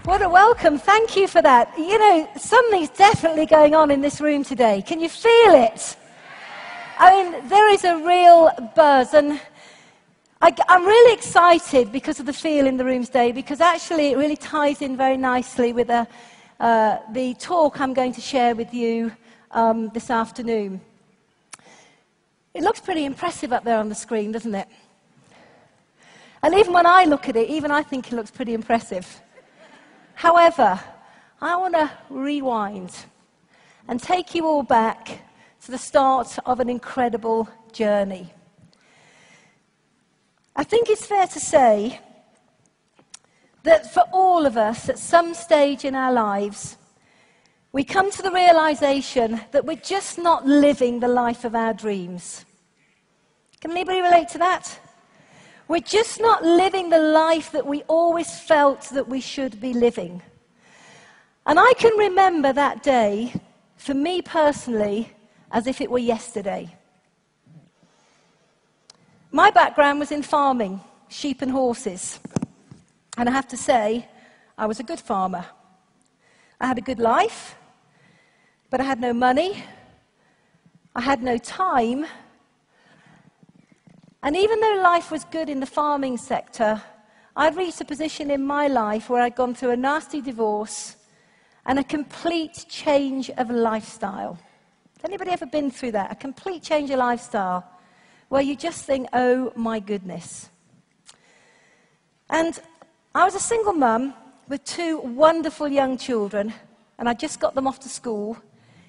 What a welcome. Thank you for that. You know, something's definitely going on in this room today. Can you feel it? I mean, there is a real buzz, and I'm really excited because of the feel in the room today, because actually it really ties in very nicely with the talk I'm going to share with you this afternoon. It looks pretty impressive up there on the screen, doesn't it? And even when I look at it, even I think it looks pretty impressive. However, I want to rewind and take you all back to the start of an incredible journey. I think it's fair to say that for all of us, at some stage in our lives, we come to the realization that we're just not living the life of our dreams. Can anybody relate to that? We're just not living the life that we always felt that we should be living. And I can remember that day, for me personally, as if it were yesterday. My background was in farming, sheep and horses. And I have to say, I was a good farmer. I had a good life, but I had no money. I had no time. And even though life was good in the farming sector, I'd reached a position in my life where I'd gone through a nasty divorce and a complete change of lifestyle. Has anybody ever been through that? A complete change of lifestyle where you just think, oh my goodness. And I was a single mum with two wonderful young children, and I just got them off to school.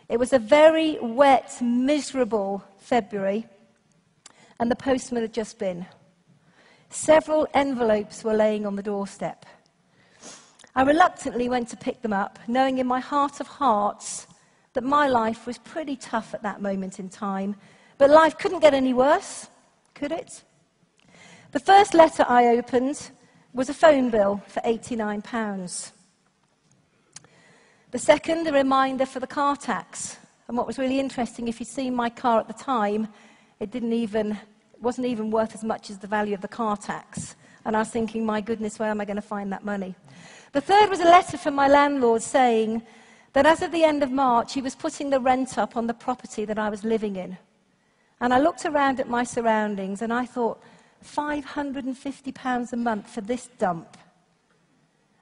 It was a very wet, miserable February. And the postman had just been. Several envelopes were laying on the doorstep. I reluctantly went to pick them up, knowing in my heart of hearts that my life was pretty tough at that moment in time. But life couldn't get any worse, could it? The first letter I opened was a phone bill for £89. The second, a reminder for the car tax. And what was really interesting, if you'd seen my car at the time, it wasn't even worth as much as the value of the car tax. And I was thinking, my goodness, where am I going to find that money? The third was a letter from my landlord saying that as of the end of March, he was putting the rent up on the property that I was living in. And I looked around at my surroundings and I thought, £550 a month for this dump.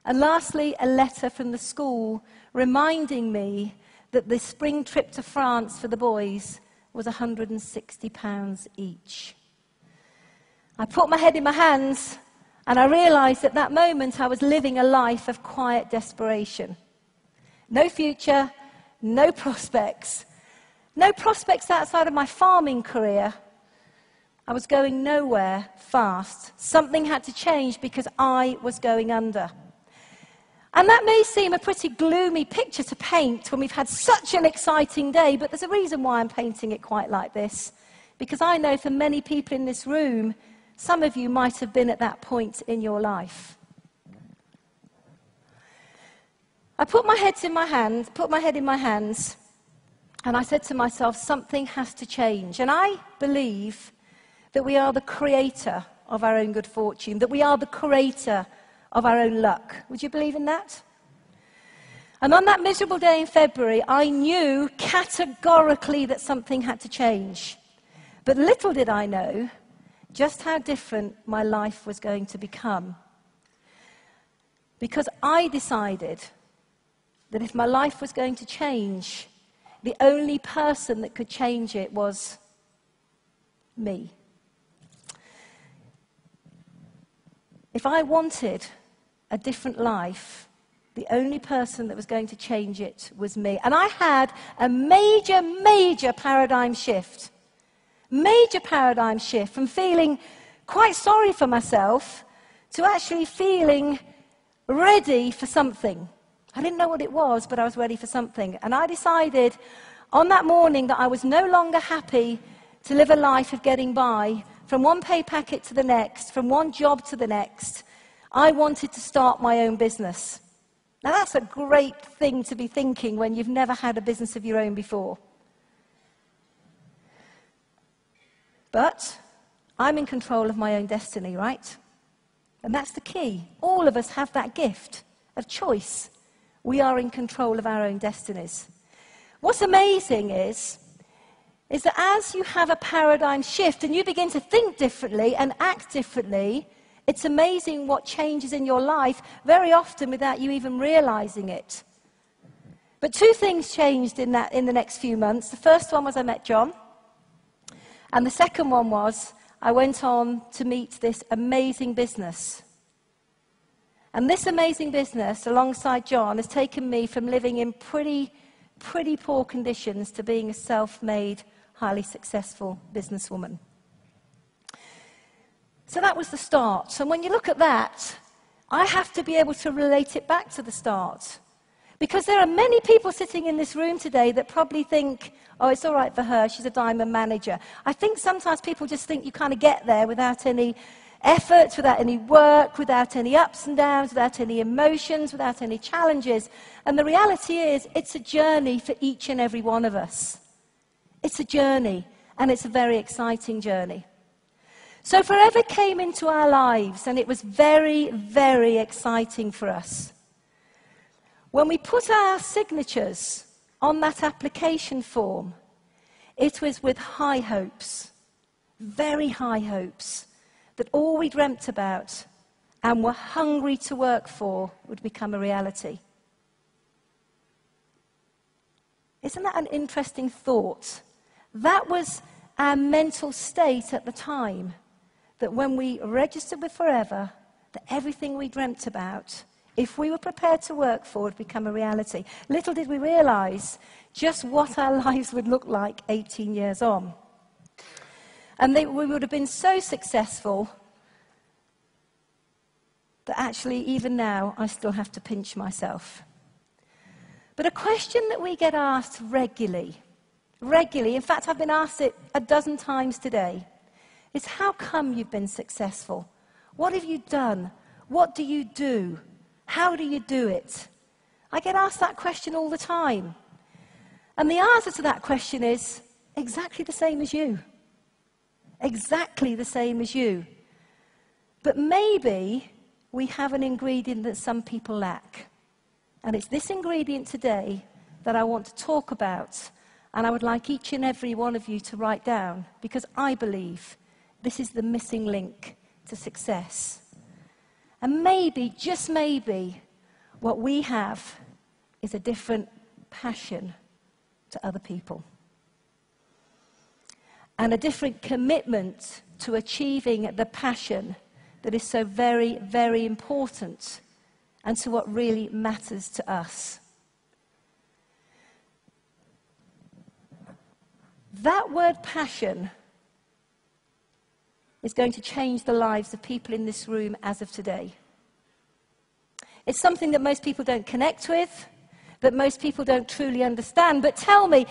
And lastly, a letter from the school reminding me that the spring trip to France for the boys was £160 each. I put my head in my hands and I realized at that moment I was living a life of quiet desperation. No future, no prospects outside of my farming career. I was going nowhere fast. Something had to change because I was going under. And that may seem a pretty gloomy picture to paint when we've had such an exciting day, but there's a reason why I'm painting it quite like this. Because I know for many people in this room, some of you might have been at that point in your life. I put my head in my hands, and I said to myself, something has to change. And I believe that we are the creator of our own good fortune, that we are the creator of our own luck. Would you believe in that? And on that miserable day in February, I knew categorically that something had to change. But little did I know just how different my life was going to become. Because I decided that if my life was going to change, the only person that could change it was me. If I wanted a different life, the only person that was going to change it was me. And I had a major paradigm shift. Major paradigm shift from feeling quite sorry for myself to actually feeling ready for something. I didn't know what it was, but I was ready for something. And I decided on that morning that I was no longer happy to live a life of getting by from one pay packet to the next, from one job to the next. I wanted to start my own business. Now that's a great thing to be thinking when you've never had a business of your own before. But I'm in control of my own destiny, right? And that's the key. All of us have that gift. of choice. We are in control of our own destinies. What's amazing is that as you have a paradigm shift and you begin to think differently and act differently, it's amazing what changes in your life, very often without you even realizing it. But two things changed in the next few months. The first one was I met John. And the second one was I went on to meet this amazing business. And this amazing business, alongside John, has taken me from living in pretty poor conditions to being a self-made, highly successful businesswoman. So that was the start. And when you look at that, I have to be able to relate it back to the start. Because there are many people sitting in this room today that probably think, oh, it's all right for her, she's a diamond manager. I think sometimes people just think you kind of get there without any effort, without any work, without any ups and downs, without any emotions, without any challenges. And the reality is, it's a journey for each and every one of us. It's a journey, and it's a very exciting journey. So Forever came into our lives, and it was very, very exciting for us. When we put our signatures on that application form, it was with high hopes, very high hopes, that all we dreamt about and were hungry to work for would become a reality. Isn't that an interesting thought? That was our mental state at the time, that when we registered with Forever, that everything we dreamt about, if we were prepared to work for, would become a reality. Little did we realize just what our lives would look like 18 years on. And we would have been so successful that actually, even now, I still have to pinch myself. But a question that we get asked regularly, in fact, I've been asked it a dozen times today, is how come you've been successful? What have you done? What do you do? How do you do it? I get asked that question all the time. And the answer to that question is exactly the same as you. Exactly the same as you. But maybe we have an ingredient that some people lack. And it's this ingredient today that I want to talk about. And I would like each and every one of you to write down, because I believe this is the missing link to success. And maybe, just maybe, what we have is a different passion to other people. And a different commitment to achieving the passion that is so very, very important and to what really matters to us. That word passion is going to change the lives of people in this room as of today. It's something that most people don't connect with, that most people don't truly understand. But tell me,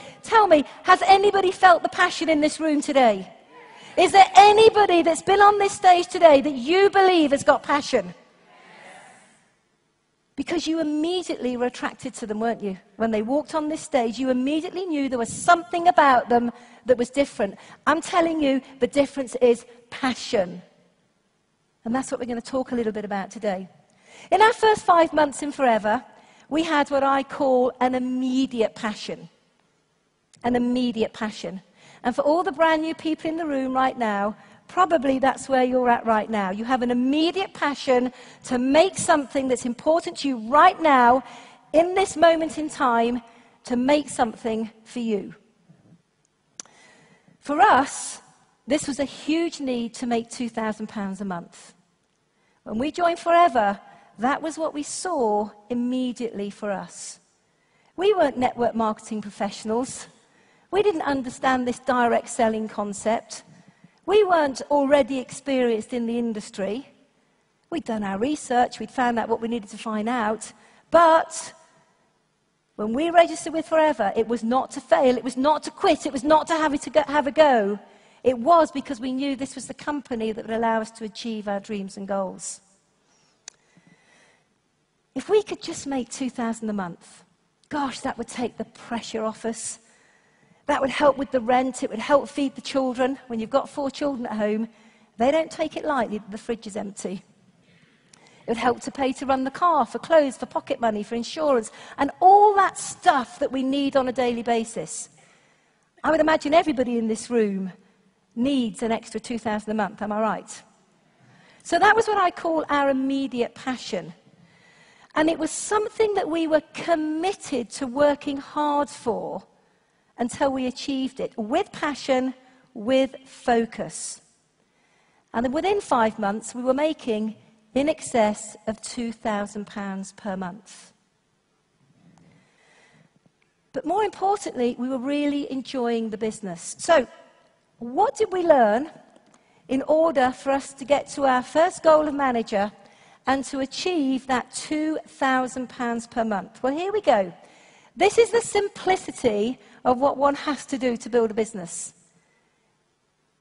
has anybody felt the passion in this room today? Is there anybody that's been on this stage today that you believe has got passion? Because you immediately were attracted to them, weren't you? When they walked on this stage, you immediately knew there was something about them that was different. I'm telling you, the difference is passion. And that's what we're going to talk a little bit about today. In our first 5 months in Forever, we had what I call an immediate passion. An immediate passion. And for all the brand new people in the room right now, probably that's where you're at right now. You have an immediate passion to make something that's important to you right now, in this moment in time, to make something for you. For us, this was a huge need to make £2,000 a month. When we joined Forever, that was what we saw immediately for us. We weren't network marketing professionals. We didn't understand this direct selling concept. We weren't already experienced in the industry. We'd done our research, we'd found out what we needed to find out, but when we registered with Forever, it was not to fail, it was not to quit, it was not to have a go. It was because we knew this was the company that would allow us to achieve our dreams and goals. If we could just make $2,000 a month, gosh, that would take the pressure off us. That would help with the rent, it would help feed the children. When you've got 4 children at home, they don't take it lightly that the fridge is empty. It It would help to pay to run the car, for clothes, for pocket money, for insurance, and all that stuff that we need on a daily basis. I would imagine everybody in this room needs an extra $2,000 a month, am I right? So that was what I call our immediate passion. And it was something that we were committed to working hard for until we achieved it, with passion, with focus. And then within 5 months, we were making in excess of £2,000 per month. But more importantly, we were really enjoying the business. So, what did we learn in order for us to get to our first goal of manager and to achieve that £2,000 per month? Well, here we go. This is the simplicity of what one has to do to build a business.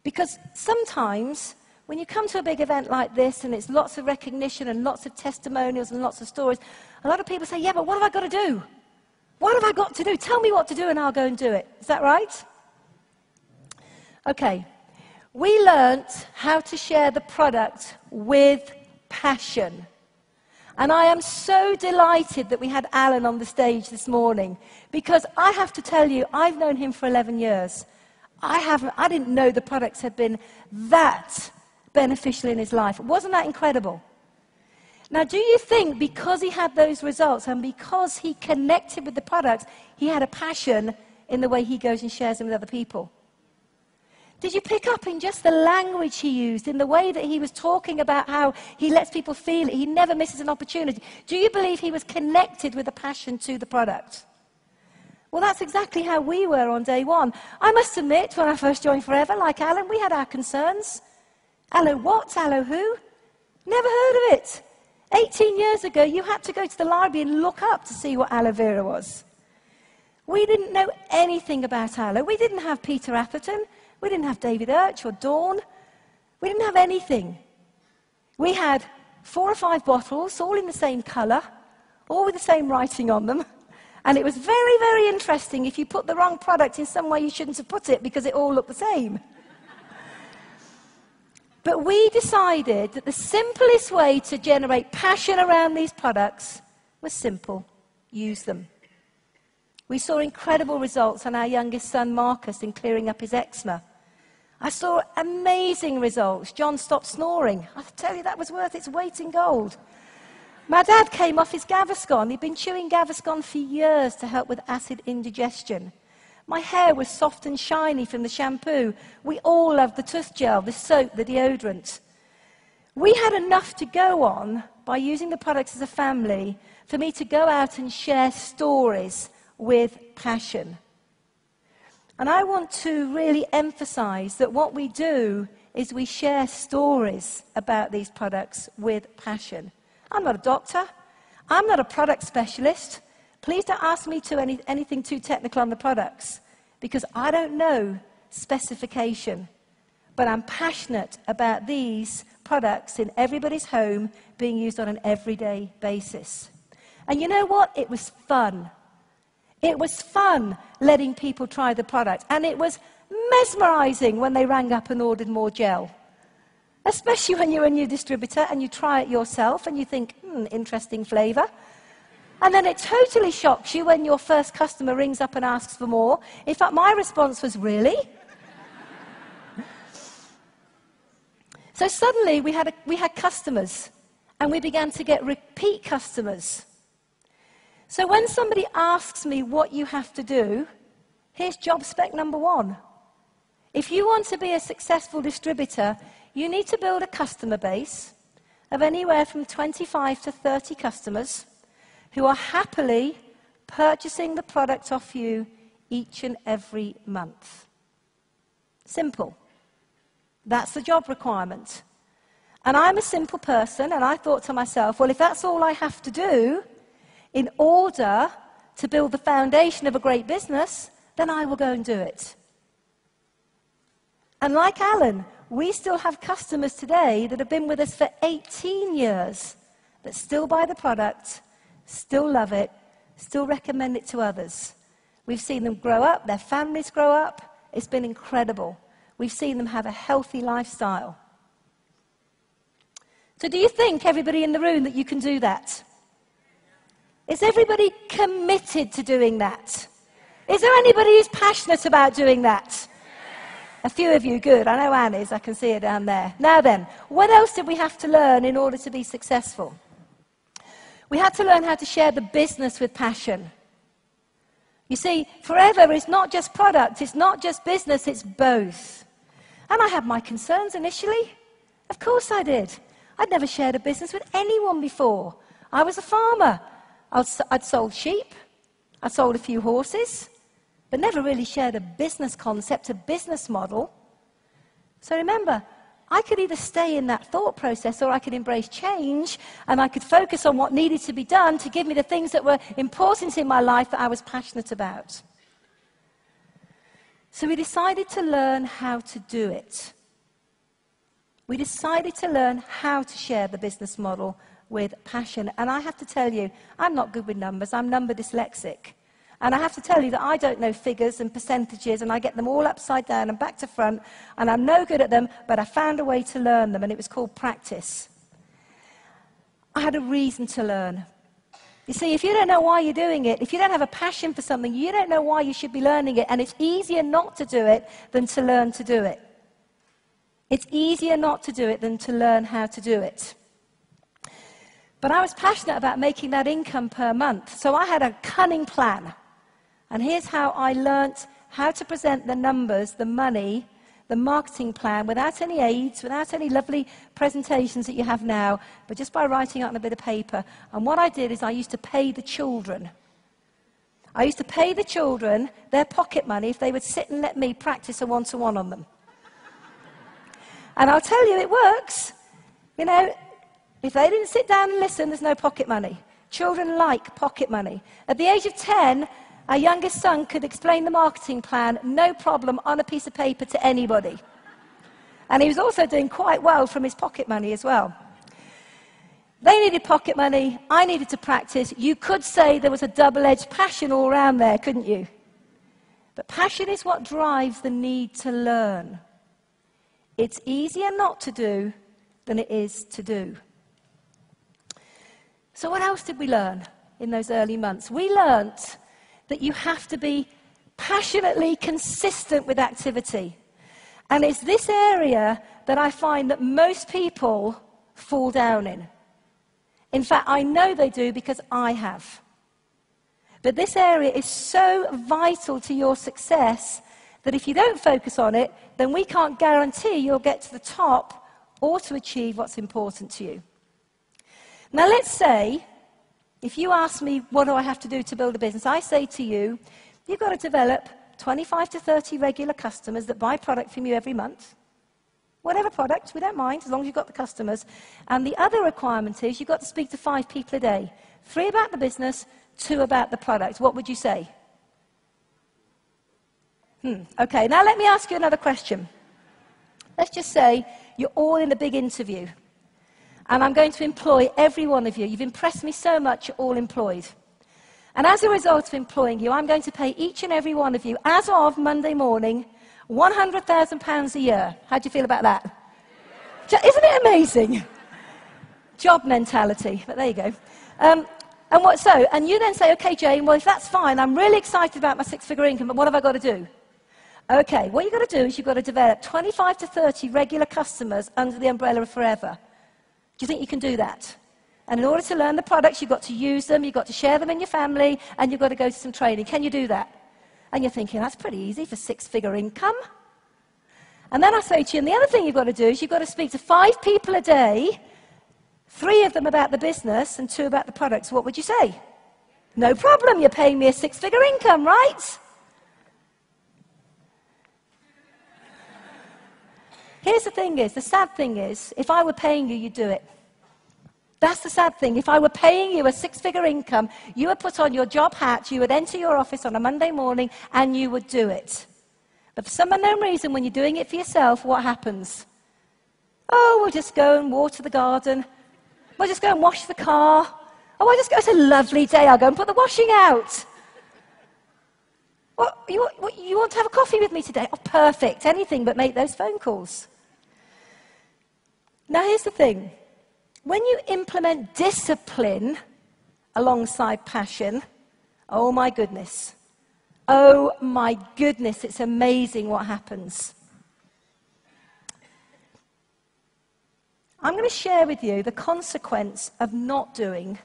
Because sometimes, when you come to a big event like this and it's lots of recognition and lots of testimonials and lots of stories, a lot of people say, yeah, but what have I got to do? What have I got to do? Tell me what to do and I'll go and do it. Is that right? Okay. We learnt how to share the product with passion. And I am so delighted that we had Alan on the stage this morning, because I have to tell you, I've known him for 11 years. I didn't know the products had been that beneficial in his life. Wasn't that incredible? Now, do you think because he had those results and because he connected with the products, he had a passion in the way he goes and shares them with other people? Did you pick up in just the language he used, in the way that he was talking about how he lets people feel it, he never misses an opportunity? Do you believe he was connected with a passion to the product? Well, that's exactly how we were on day one. I must admit, when I first joined Forever, like Alan, we had our concerns. Aloe what? Aloe who? Never heard of it. 18 years ago, you had to go to the library and look up to see what aloe vera was. We didn't know anything about aloe. We didn't have Peter Atherton. We didn't have David Irch or Dawn. We didn't have anything. We had 4 or 5 bottles, all in the same colour, all with the same writing on them. And it was very, very interesting if you put the wrong product in some way you shouldn't have put it, because it all looked the same. But we decided that the simplest way to generate passion around these products was simple: use them. We saw incredible results on our youngest son, Marcus, in clearing up his eczema. I saw amazing results. John stopped snoring. I tell you, that was worth its weight in gold. My dad came off his Gaviscon. He'd been chewing Gaviscon for years to help with acid indigestion. My hair was soft and shiny from the shampoo. We all loved the tooth gel, the soap, the deodorant. We had enough to go on by using the products as a family for me to go out and share stories with passion. And I want to really emphasize that what we do is we share stories about these products with passion. I'm not a doctor. I'm not a product specialist. Please don't ask me to anything too technical on the products, because I don't know specification. But I'm passionate about these products in everybody's home being used on an everyday basis. And you know what? It was fun. It was fun letting people try the product. And it was mesmerizing when they rang up and ordered more gel. Especially when you're a new distributor and you try it yourself and you think, interesting flavor. And then it totally shocks you when your first customer rings up and asks for more. In fact, my response was, really? So suddenly we had customers, and we began to get repeat customers. So when somebody asks me what you have to do, here's job spec number 1. If you want to be a successful distributor, you need to build a customer base of anywhere from 25 to 30 customers who are happily purchasing the product off you each and every month. Simple. That's the job requirement. And I'm a simple person, and I thought to myself, well, if that's all I have to do in order to build the foundation of a great business, then I will go and do it. And like Alan, we still have customers today that have been with us for 18 years that still buy the product, still love it, still recommend it to others. We've seen them grow up, their families grow up. It's been incredible. We've seen them have a healthy lifestyle. So do you think, everybody in the room, that you can do that? Is everybody committed to doing that? Is there anybody who's passionate about doing that? A few of you, good. I know Anne is. I can see her down there. Now then, what else did we have to learn in order to be successful? We had to learn how to share the business with passion. You see, Forever is not just product, it's not just business, it's both. And I had my concerns initially. Of course I did. I'd never shared a business with anyone before. I was a farmer. I'd sold sheep. I'd sold a few horses. But never really shared a business concept, a business model. So remember, I could either stay in that thought process or I could embrace change and I could focus on what needed to be done to give me the things that were important in my life that I was passionate about. So we decided to learn how to do it. We decided to learn how to share the business model with passion. And I have to tell you, I'm not good with numbers. I'm number dyslexic. And I have to tell you that I don't know figures and percentages, and I get them all upside down and back to front, and I'm no good at them, but I found a way to learn them, and it was called practice. I had a reason to learn. You see, if you don't know why you're doing it, if you don't have a passion for something, you don't know why you should be learning it, and it's easier not to do it than to learn to do it. It's easier not to do it than to learn how to do it. But I was passionate about making that income per month, so I had a cunning plan. And here's how I learnt how to present the numbers, the money, the marketing plan, without any aids, without any lovely presentations that you have now, but just by writing out on a bit of paper. And what I did is I used to pay the children. I used to pay the children their pocket money if they would sit and let me practice a one-to-one on them. And I'll tell you, it works. You know, if they didn't sit down and listen, there's no pocket money. Children like pocket money. At the age of 10, our youngest son could explain the marketing plan, no problem, on a piece of paper to anybody. And he was also doing quite well from his pocket money as well. They needed pocket money, I needed to practice. You could say there was a double-edged passion all around there, couldn't you? But passion is what drives the need to learn. It's easier not to do than it is to do. So what else did we learn in those early months? We learnt that you have to be passionately consistent with activity. And it's this area that I find that most people fall down in. In fact, I know they do because I have. But this area is so vital to your success that if you don't focus on it, then we can't guarantee you'll get to the top or to achieve what's important to you. Now let's say, if you ask me, what do I have to do to build a business? I say to you, you've got to develop 25 to 30 regular customers that buy product from you every month. Whatever product, we don't mind, as long as you've got the customers. And the other requirement is you've got to speak to 5 people a day. 3 about the business, 2 about the product. What would you say? Okay, now let me ask you another question. Let's just say you're all in a big interview. And I'm going to employ every one of you. You've impressed me so much, you're all employed. And as a result of employing you, I'm going to pay each and every one of you, as of Monday morning, £100,000 a year. How do you feel about that? Isn't it amazing? Job mentality, but there you go. And you then say, okay, Jayne, well, if that's fine, I'm really excited about my 6-figure income, but what have I got to do? Okay, what you've got to do is you've got to develop 25 to 30 regular customers under the umbrella of Forever. Do you think you can do that? And in order to learn the products, you've got to use them, you've got to share them in your family, and you've got to go to some training. Can you do that? And you're thinking, that's pretty easy for 6-figure income. And then I say to you, and the other thing you've got to do is you've got to speak to 5 people a day, 3 of them about the business and 2 about the products. What would you say? No problem, you're paying me a 6-figure income, right? Here's the thing is, the sad thing is, if I were paying you, you'd do it. That's the sad thing. If I were paying you a 6-figure income, you would put on your job hat, you would enter your office on a Monday morning, and you would do it. But for some unknown reason, when you're doing it for yourself, what happens? Oh, we'll just go and water the garden. We'll just go and wash the car. Oh, I'll just go, it's a lovely day, I'll go and put the washing out. What, you want to have a coffee with me today? Oh, perfect. Anything but make those phone calls. Now, here's the thing. When you implement discipline alongside passion, oh my goodness. Oh my goodness, it's amazing what happens. I'm going to share with you the consequence of not doing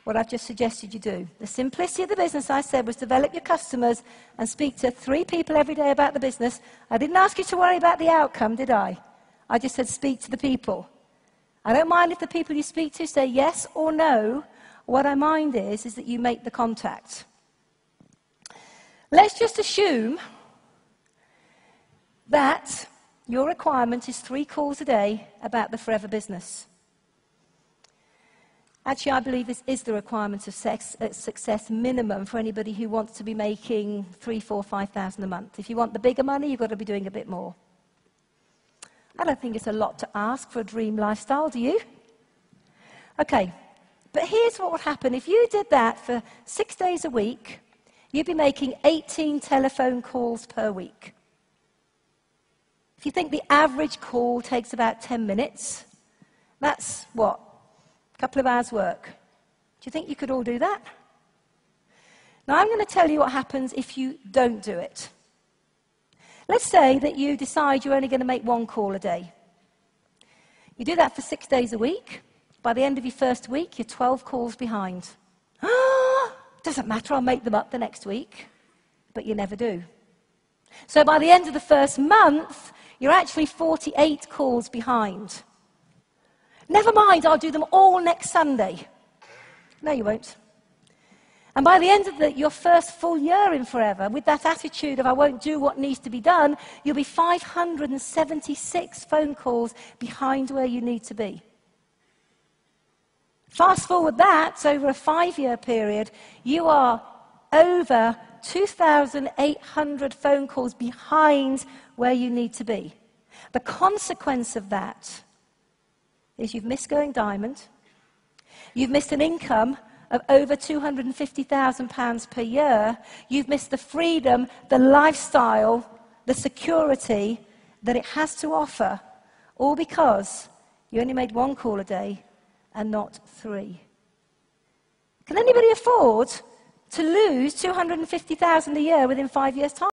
what I've just suggested you do. The simplicity of the business, I said, was develop your customers and speak to 3 people every day about the business. I didn't ask you to worry about the outcome, did I? I just said speak to the people. I don't mind if the people you speak to say yes or no. What I mind is that you make the contact. Let's just assume that your requirement is 3 calls a day about the forever business. Actually, I believe this is the requirement of success minimum for anybody who wants to be making 3, 4, 5,000 a month. If you want the bigger money, you've got to be doing a bit more. I don't think it's a lot to ask for a dream lifestyle, do you? Okay, but here's what would happen. If you did that for 6 days a week, you'd be making 18 telephone calls per week. If you think the average call takes about 10 minutes, that's what? A couple of hours' work. Do you think you could all do that? Now, I'm going to tell you what happens if you don't do it. Let's say that you decide you're only going to make 1 call a day. You do that for 6 days a week. By the end of your first week, you're 12 calls behind. Doesn't matter, I'll make them up the next week. But you never do. So by the end of the first month, you're actually 48 calls behind. Never mind, I'll do them all next Sunday. No, you won't. And by the end of your first full year in Forever, with that attitude of I won't do what needs to be done, you'll be 576 phone calls behind where you need to be. Fast forward that, over a 5-year period, you are over 2,800 phone calls behind where you need to be. The consequence of that is you've missed going diamond, you've missed an income of over £250,000 per year, you've missed the freedom, the lifestyle, the security that it has to offer, all because you only made 1 call a day and not 3. Can anybody afford to lose £250,000 a year within 5 years' time?